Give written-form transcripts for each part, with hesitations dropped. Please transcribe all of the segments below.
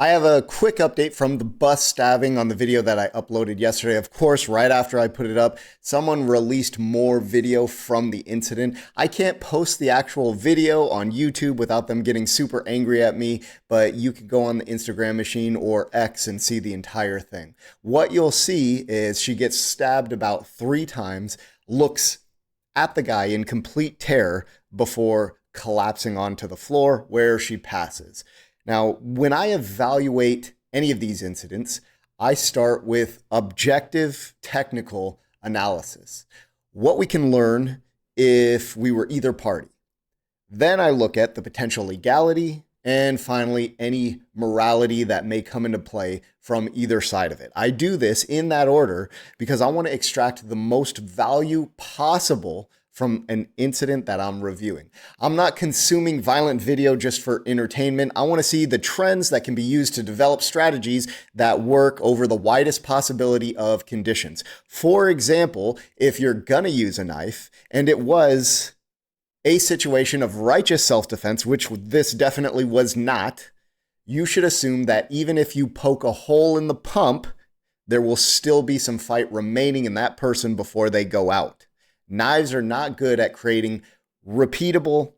I have a quick update from the bus stabbing on the video that I uploaded yesterday. Of course, right after I put it up, someone released more video from the incident. I can't post the actual video on YouTube without them getting super angry at me, but you can go on the Instagram machine or X and see the entire thing. What you'll see is she gets stabbed about 3 times, looks at the guy in complete terror before collapsing onto the floor where she passes. Now, when I evaluate any of these incidents, I start with objective technical analysis. What we can learn if we were either party. Then I look at the potential legality and finally any morality that may come into play from either side of it. I do this in that order because I want to extract the most value possible from an incident that I'm reviewing. I'm not consuming violent video just for entertainment. I want to see the trends that can be used to develop strategies that work over the widest possibility of conditions. For example, if you're gonna use a knife and it was a situation of righteous self-defense, which this definitely was not, you should assume that even if you poke a hole in the pump, there will still be some fight remaining in that person before they go out. Knives are not good at creating repeatable,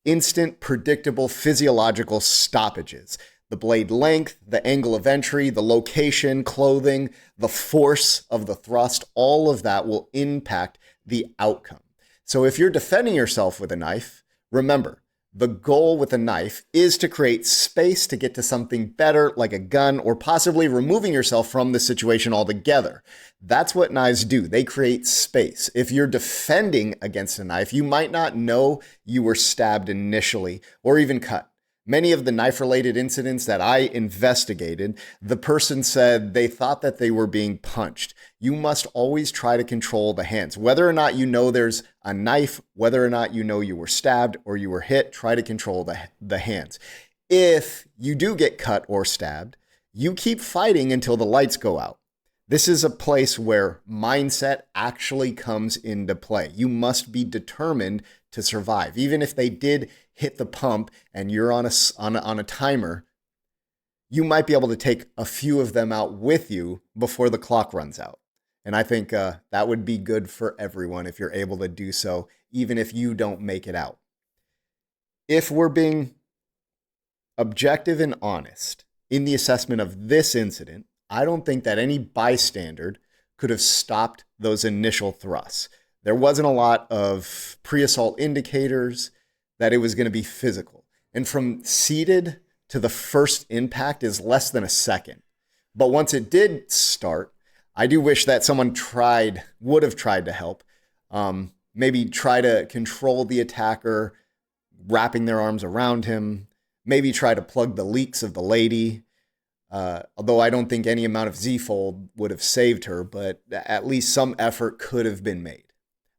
instant, predictable physiological stoppages. The blade length, the angle of entry, the location, clothing, the force of the thrust, all of that will impact the outcome. So if you're defending yourself with a knife, remember, the goal with a knife is to create space to get to something better like a gun or possibly removing yourself from the situation altogether. That's what knives do. They create space. If you're defending against a knife, you might not know you were stabbed initially or even cut. Many of the knife-related incidents that I investigated, the person said they thought that they were being punched. You must always try to control the hands. Whether or not you know there's a knife, whether or not you know you were stabbed or you were hit, try to control the hands. If you do get cut or stabbed, you keep fighting until the lights go out. This is a place where mindset actually comes into play. You must be determined to survive. Even if they did hit the pump and you're on a timer, you might be able to take a few of them out with you before the clock runs out. And I think that would be good for everyone if you're able to do so, even if you don't make it out. If we're being objective and honest in the assessment of this incident, I don't think that any bystander could have stopped those initial thrusts. There wasn't a lot of pre-assault indicators that it was going to be physical. And from seated to the first impact is less than a second. But once it did start, I do wish that someone would have tried to help. Maybe try to control the attacker, wrapping their arms around him. Maybe try to plug the leaks of the lady. Although I don't think any amount of Z-fold would have saved her, but at least some effort could have been made.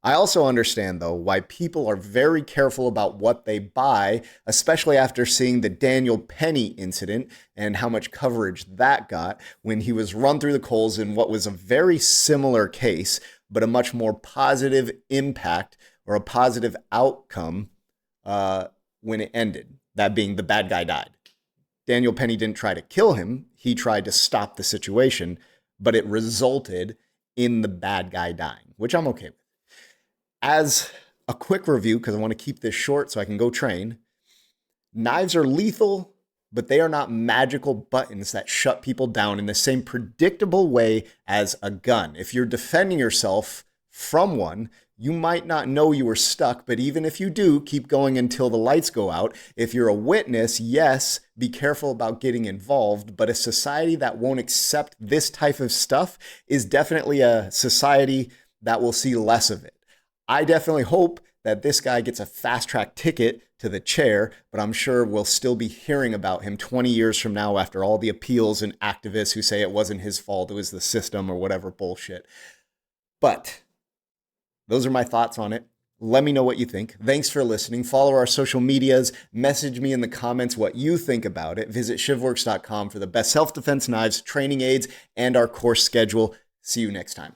I also understand, though, why people are very careful about what they buy, especially after seeing the Daniel Penny incident and how much coverage that got when he was run through the coals in what was a very similar case, but a much more positive impact or a positive outcome when it ended, that being the bad guy died. Daniel Penny didn't try to kill him. He tried to stop the situation, but it resulted in the bad guy dying, which I'm okay with. As a quick review, because I want to keep this short so I can go train, knives are lethal, but they are not magical buttons that shut people down in the same predictable way as a gun. If you're defending yourself from one, you might not know you were stuck, but even if you do, keep going until the lights go out. If you're a witness, yes, be careful about getting involved, but a society that won't accept this type of stuff is definitely a society that will see less of it. I definitely hope that this guy gets a fast-track ticket to the chair, but I'm sure we'll still be hearing about him 20 years from now after all the appeals and activists who say it wasn't his fault, it was the system or whatever bullshit. But those are my thoughts on it. Let me know what you think. Thanks for listening. Follow our social medias. Message me in the comments what you think about it. Visit shivworks.com for the best self-defense knives, training aids, and our course schedule. See you next time.